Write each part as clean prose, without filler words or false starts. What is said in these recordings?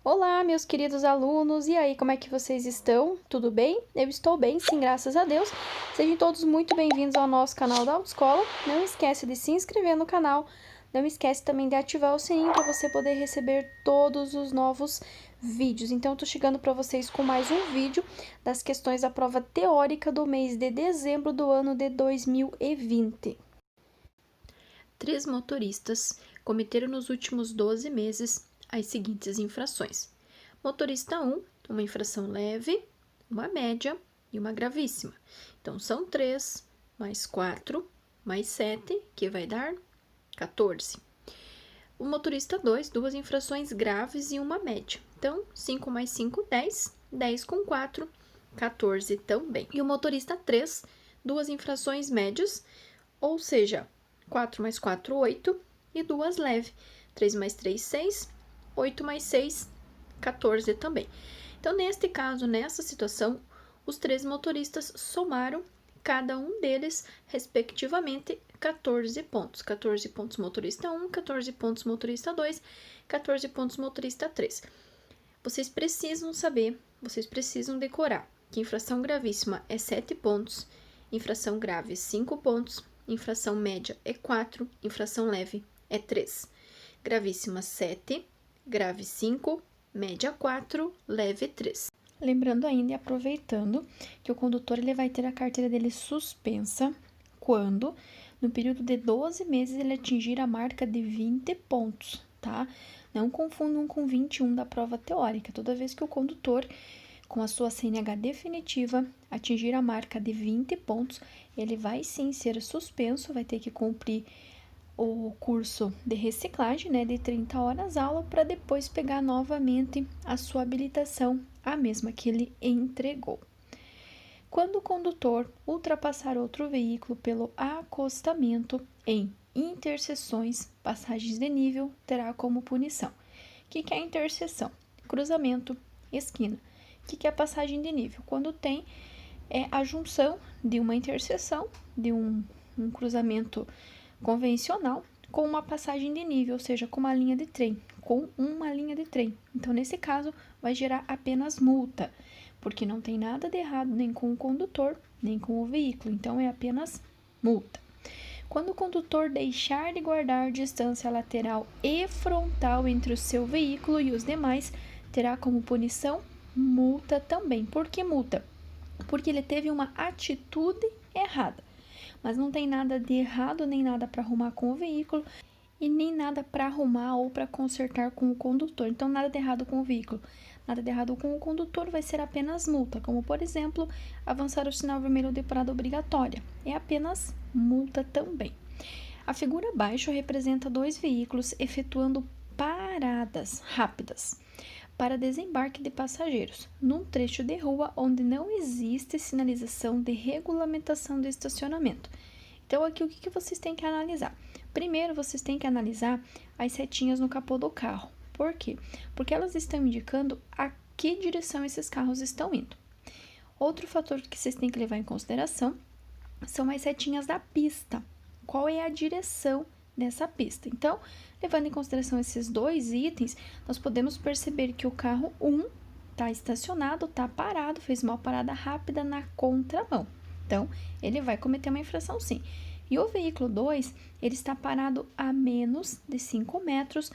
Olá, meus queridos alunos, e aí, como é que vocês estão? Tudo bem? Eu estou bem, sim, graças a Deus. Sejam todos muito bem-vindos ao nosso canal da Autoescola. Não esquece de se inscrever no canal, não esquece também de ativar o sininho para você poder receber todos os novos vídeos. Então, eu tô chegando para vocês com mais um vídeo das questões da prova teórica do mês de dezembro do ano de 2020. 3 motoristas cometeram nos últimos 12 meses as seguintes infrações. Motorista 1, uma infração leve, uma média e uma gravíssima. Então, são 3 mais 4 mais 7, que vai dar 14. O motorista 2, 2 infrações graves e uma média. Então, 5 mais 5, 10. 10 com 4, 14 também. E o motorista 3, 2 infrações médias, ou seja, 4 mais 4, 8, e 2 leve. 3 mais 3, 6, 8 mais 6, 14 também. Então, neste caso, nessa situação, os 3 motoristas somaram, cada um deles, respectivamente, 14 pontos. 14 pontos motorista 1, 14 pontos motorista 2, 14 pontos motorista 3. Vocês precisam saber, vocês precisam decorar que infração gravíssima é 7 pontos, infração grave 5 pontos, infração média é 4, infração leve é 3. Gravíssima 7, grave 5, média 4, leve 3. Lembrando ainda e aproveitando que o condutor ele vai ter a carteira dele suspensa quando, no período de 12 meses, ele atingir a marca de 20 pontos, tá? Não confundam com 21 da prova teórica. Toda vez que o condutor, com a sua CNH definitiva, atingir a marca de 20 pontos, ele vai sim ser suspenso, vai ter que cumprir o curso de reciclagem, né, de 30 horas aula, para depois pegar novamente a sua habilitação, a mesma que ele entregou. Quando o condutor ultrapassar outro veículo pelo acostamento em interseções, passagens de nível, terá como punição. O que é interseção? Cruzamento, esquina. O que é passagem de nível? Quando tem a junção de uma interseção, de um cruzamento convencional, com uma passagem de nível, ou seja, com uma linha de trem, Então, nesse caso, vai gerar apenas multa, porque não tem nada de errado nem com o condutor, nem com o veículo, então é apenas multa. Quando o condutor deixar de guardar distância lateral e frontal entre o seu veículo e os demais, terá como punição multa também. Por que multa? Porque ele teve uma atitude errada. Mas não tem nada de errado, nem nada para arrumar com o veículo e nem nada para arrumar ou para consertar com o condutor. Então, nada de errado com o veículo, nada de errado com o condutor, vai ser apenas multa, como, por exemplo, avançar o sinal vermelho de parada obrigatória. É apenas multa também. A figura abaixo representa 2 veículos efetuando paradas rápidas para desembarque de passageiros, num trecho de rua onde não existe sinalização de regulamentação de estacionamento. Então, aqui o que vocês têm que analisar? Primeiro, vocês têm que analisar as setinhas no capô do carro. Por quê? Porque elas estão indicando a que direção esses carros estão indo. Outro fator que vocês têm que levar em consideração são as setinhas da pista. Qual é a direção dessa pista? Então, levando em consideração esses 2 itens, nós podemos perceber que o carro 1 está estacionado, está parado, fez uma parada rápida na contramão. Então, ele vai cometer uma infração sim. E o veículo 2, ele está parado a menos de 5 metros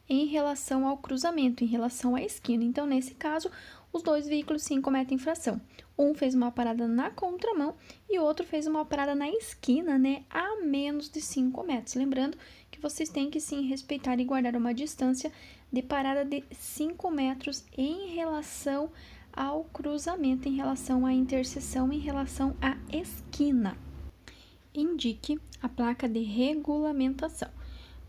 em relação ao cruzamento, em relação à esquina. Então, nesse caso, os 2 veículos sim cometem infração. Um fez uma parada na contramão e o outro fez uma parada na esquina, né, a menos de 5 metros. Lembrando que vocês têm que sim respeitar e guardar uma distância de parada de 5 metros em relação ao cruzamento, em relação à interseção, em relação à esquina. Indique a placa de regulamentação.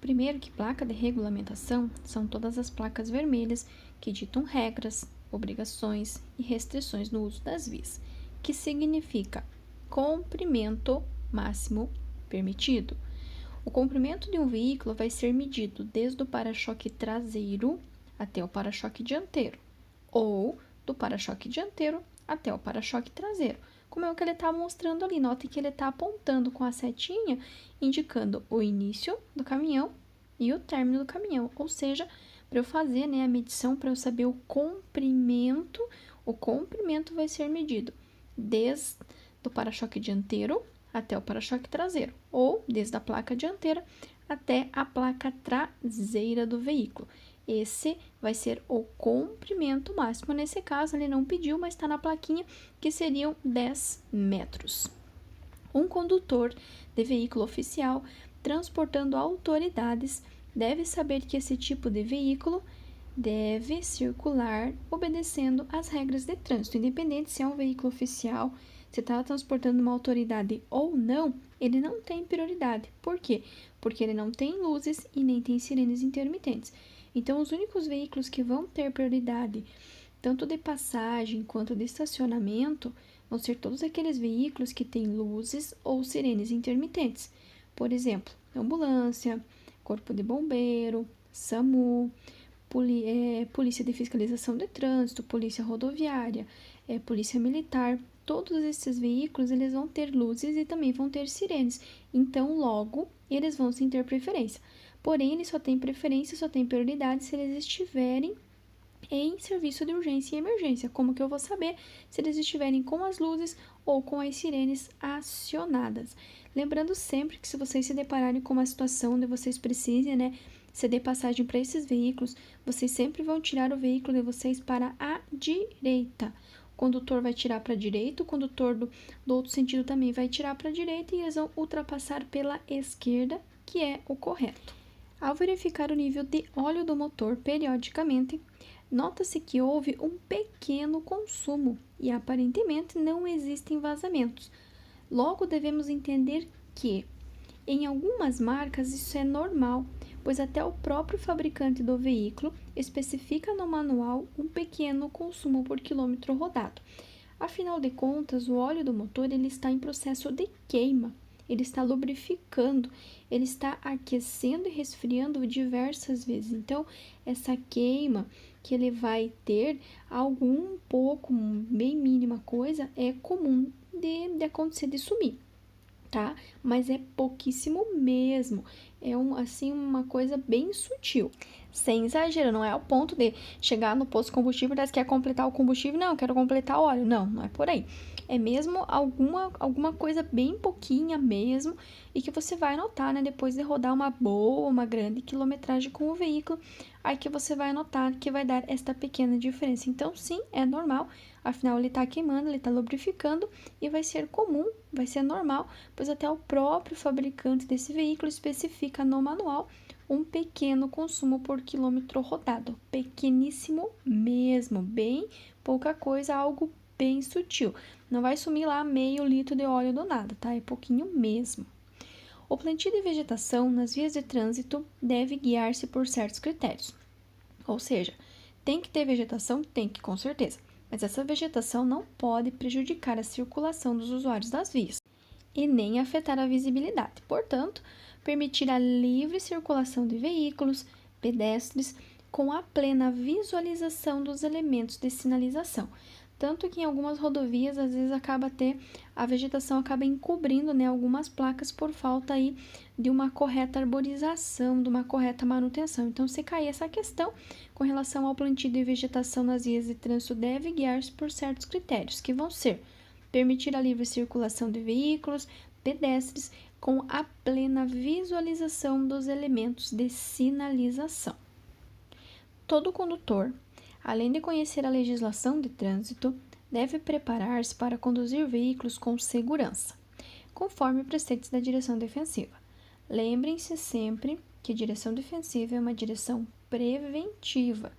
Primeiro que placa de regulamentação são todas as placas vermelhas que ditam regras, obrigações e restrições no uso das vias, que significa comprimento máximo permitido. O comprimento de um veículo vai ser medido desde o para-choque traseiro até o para-choque dianteiro, ou do para-choque dianteiro até o para-choque traseiro, como é o que ele está mostrando ali. Note que ele está apontando com a setinha, indicando o início do caminhão e o término do caminhão, ou seja, para eu fazer, né, a medição, para eu saber o comprimento vai ser medido desde o para-choque dianteiro até o para-choque traseiro, ou desde a placa dianteira até a placa traseira do veículo. Esse vai ser o comprimento máximo. Nesse caso, ele não pediu, mas está na plaquinha, que seriam 10 metros. Um condutor de veículo oficial transportando autoridades deve saber que esse tipo de veículo deve circular obedecendo às regras de trânsito, independente se é um veículo oficial, se está transportando uma autoridade ou não, ele não tem prioridade. Por quê? Porque ele não tem luzes e nem tem sirenes intermitentes. Então, os únicos veículos que vão ter prioridade, tanto de passagem quanto de estacionamento, vão ser todos aqueles veículos que têm luzes ou sirenes intermitentes. Por exemplo, ambulância, corpo de bombeiro, SAMU, polícia de fiscalização de trânsito, polícia rodoviária, polícia militar. Todos esses veículos, eles vão ter luzes e também vão ter sirenes. Então, logo, eles vão sim ter preferência. Porém, eles só têm preferência, só têm prioridade se eles estiverem em serviço de urgência e emergência. Como que eu vou saber se eles estiverem com as luzes ou com as sirenes acionadas? Lembrando sempre que se vocês se depararem com uma situação onde vocês precisem, né, ceder passagem para esses veículos, vocês sempre vão tirar o veículo de vocês para a direita. O condutor vai tirar para a direita, o condutor do outro sentido também vai tirar para a direita e eles vão ultrapassar pela esquerda, que é o correto. Ao verificar o nível de óleo do motor periodicamente, nota-se que houve um pequeno consumo e aparentemente não existem vazamentos. Logo, devemos entender que, em algumas marcas, isso é normal, pois até o próprio fabricante do veículo especifica no manual um pequeno consumo por quilômetro rodado. Afinal de contas, o óleo do motor ele está em processo de queima. Ele está lubrificando, ele está aquecendo e resfriando diversas vezes. Então, essa queima que ele vai ter, algo um pouco, bem mínima coisa, é comum de acontecer, de sumir, tá? Mas é pouquíssimo mesmo. É uma coisa bem sutil. Sem exagero, não é ao ponto de chegar no posto de combustível e quer completar o combustível. Não, quero completar o óleo. Não, não é por aí. É mesmo alguma coisa bem pouquinha mesmo e que você vai notar, né? Depois de rodar uma grande quilometragem com o veículo, aí que você vai notar que vai dar esta pequena diferença. Então, sim, é normal. Afinal, ele está queimando, ele está lubrificando e vai ser comum, vai ser normal, pois até o próprio fabricante desse veículo especifica no manual um pequeno consumo por quilômetro rodado. Pequeníssimo mesmo, bem pouca coisa, algo bem sutil. Não vai sumir lá meio litro de óleo do nada, tá? É pouquinho mesmo. O plantio de vegetação nas vias de trânsito deve guiar-se por certos critérios. Ou seja, tem que ter vegetação? Tem que, com certeza. Mas essa vegetação não pode prejudicar a circulação dos usuários das vias e nem afetar a visibilidade. Portanto, permitir a livre circulação de veículos, pedestres, com a plena visualização dos elementos de sinalização. Tanto que em algumas rodovias, às vezes, a vegetação acaba encobrindo, né, algumas placas por falta aí de uma correta arborização, de uma correta manutenção. Então, se cair essa questão com relação ao plantio de vegetação nas vias de trânsito, deve guiar-se por certos critérios, que vão ser permitir a livre circulação de veículos, pedestres, com a plena visualização dos elementos de sinalização. Todo condutor, além de conhecer a legislação de trânsito, deve preparar-se para conduzir veículos com segurança, conforme preceitos da direção defensiva. Lembrem-se sempre que direção defensiva é uma direção preventiva.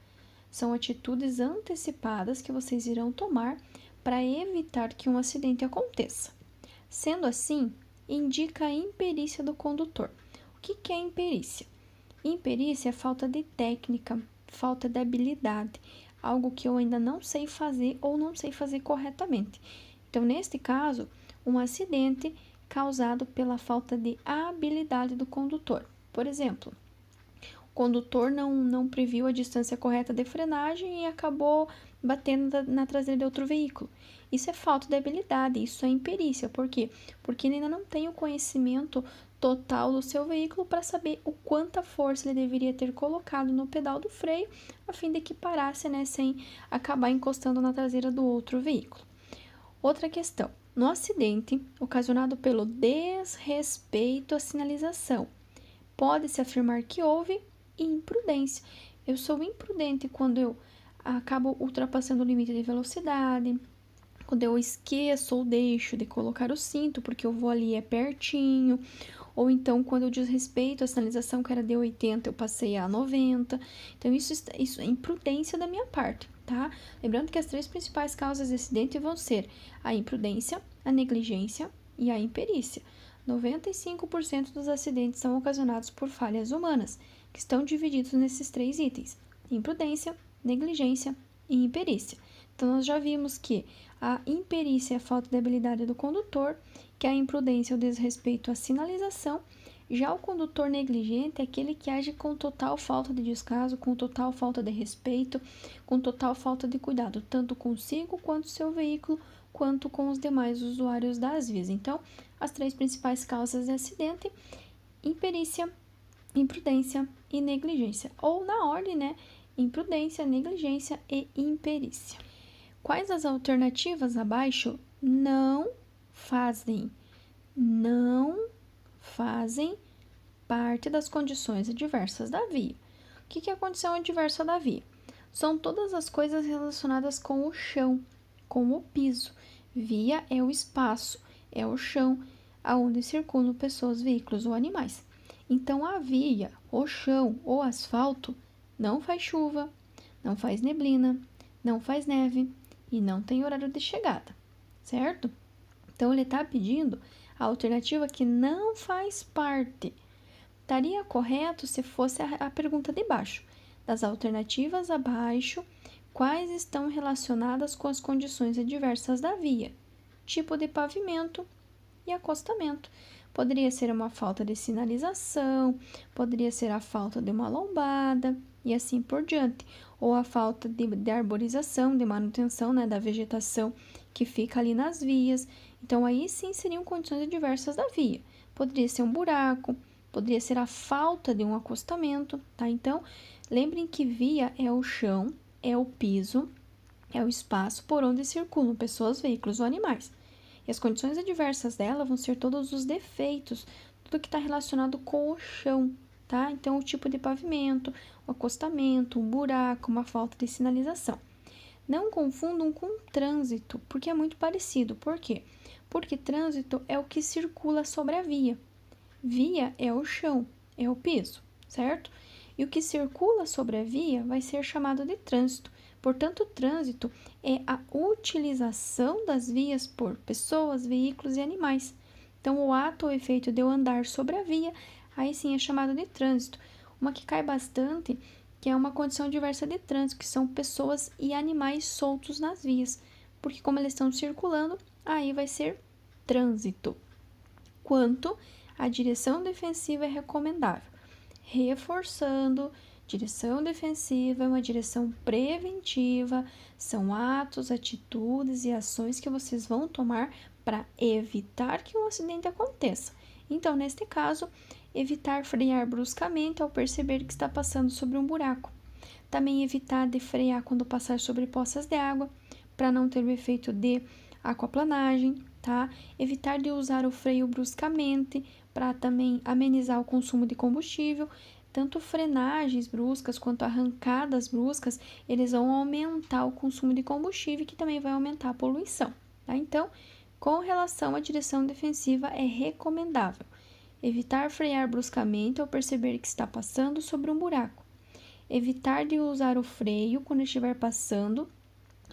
São atitudes antecipadas que vocês irão tomar para evitar que um acidente aconteça. Sendo assim, indica a imperícia do condutor. O que é imperícia? Imperícia é falta de técnica, falta de habilidade, algo que eu ainda não sei fazer ou não sei fazer corretamente. Então, neste caso, um acidente causado pela falta de habilidade do condutor. Por exemplo, o condutor não previu a distância correta de frenagem e acabou batendo na traseira de outro veículo. Isso é falta de habilidade, isso é imperícia. Por quê? Porque ele ainda não tem o conhecimento total do seu veículo para saber o quanta força ele deveria ter colocado no pedal do freio, a fim de que parasse, né, sem acabar encostando na traseira do outro veículo. Outra questão: no acidente ocasionado pelo desrespeito à sinalização, pode-se afirmar que houve imprudência. Eu sou imprudente quando eu acabo ultrapassando o limite de velocidade, quando eu esqueço ou deixo de colocar o cinto porque eu vou ali pertinho, ou então quando eu desrespeito a sinalização que era de 80, eu passei a 90. Então isso é imprudência da minha parte, tá? Lembrando que as 3 principais causas de acidente vão ser a imprudência, a negligência e a imperícia. 95% dos acidentes são ocasionados por falhas humanas, que estão divididos nesses 3 itens: imprudência, negligência e imperícia. Então, nós já vimos que a imperícia é a falta de habilidade do condutor, que a imprudência é o desrespeito à sinalização. Já o condutor negligente é aquele que age com total falta de descaso, com total falta de respeito, com total falta de cuidado, tanto consigo quanto seu veículo, quanto com os demais usuários das vias. Então, as 3 principais causas de acidente: imperícia, imprudência e negligência. Ou na ordem, né? Imprudência, negligência e imperícia. Quais as alternativas abaixo não fazem parte das condições adversas da via? O que é a condição adversa da via? São todas as coisas relacionadas com o chão, com o piso. Via é o espaço, é o chão, aonde circulam pessoas, veículos ou animais. Então, a via, o chão ou asfalto não faz chuva, não faz neblina, não faz neve e não tem horário de chegada, certo? Então, ele está pedindo a alternativa que não faz parte. Estaria correto se fosse a pergunta de baixo. Das alternativas abaixo, quais estão relacionadas com as condições adversas da via? Tipo de pavimento e acostamento. Poderia ser uma falta de sinalização, poderia ser a falta de uma lombada e assim por diante. Ou a falta de arborização, de manutenção, né, da vegetação que fica ali nas vias. Então, aí sim seriam condições adversas da via. Poderia ser um buraco, poderia ser a falta de um acostamento, tá? Então, lembrem que via é o chão, é o piso, é o espaço por onde circulam pessoas, veículos ou animais. E as condições adversas dela vão ser todos os defeitos, tudo que está relacionado com o chão, tá? Então, o tipo de pavimento, o acostamento, um buraco, uma falta de sinalização. Não confundam com trânsito, porque é muito parecido. Por quê? Porque trânsito é o que circula sobre a via. Via é o chão, é o piso, certo? E o que circula sobre a via vai ser chamado de trânsito. Portanto, o trânsito é a utilização das vias por pessoas, veículos e animais. Então, o ato ou efeito de eu andar sobre a via, aí sim é chamado de trânsito. Uma que cai bastante, que é uma condição adversa de trânsito, que são pessoas e animais soltos nas vias, porque como eles estão circulando, aí vai ser trânsito. Quanto à direção defensiva é recomendável. Reforçando, direção defensiva é uma direção preventiva, são atos, atitudes e ações que vocês vão tomar para evitar que um acidente aconteça. Então, neste caso, evitar frear bruscamente ao perceber que está passando sobre um buraco. Também evitar de frear quando passar sobre poças de água, para não ter o efeito de aquaplanagem, tá? Evitar de usar o freio bruscamente, para também amenizar o consumo de combustível. Tanto frenagens bruscas quanto arrancadas bruscas, eles vão aumentar o consumo de combustível, que também vai aumentar a poluição, tá? Então, com relação à direção defensiva, é recomendável evitar frear bruscamente ao perceber que está passando sobre um buraco. Evitar de usar o freio quando estiver passando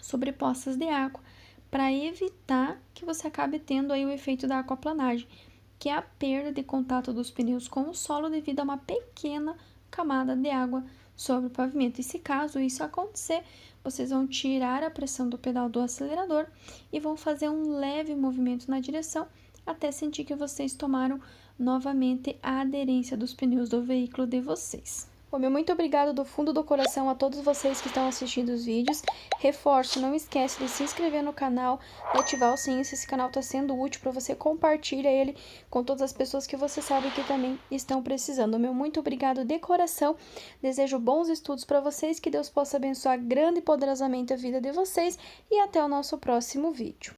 sobre poças de água, para evitar que você acabe tendo aí o efeito da aquaplanagem, que é a perda de contato dos pneus com o solo devido a uma pequena camada de água sobre o pavimento. E se caso isso acontecer, vocês vão tirar a pressão do pedal do acelerador e vão fazer um leve movimento na direção até sentir que vocês tomaram novamente a aderência dos pneus do veículo de vocês. O meu muito obrigado do fundo do coração a todos vocês que estão assistindo os vídeos. Reforço, não esquece de se inscrever no canal, de ativar o sininho se esse canal está sendo útil para você, compartilha ele com todas as pessoas que você sabe que também estão precisando. O meu muito obrigado de coração, desejo bons estudos para vocês, que Deus possa abençoar grande e poderosamente a vida de vocês e até o nosso próximo vídeo.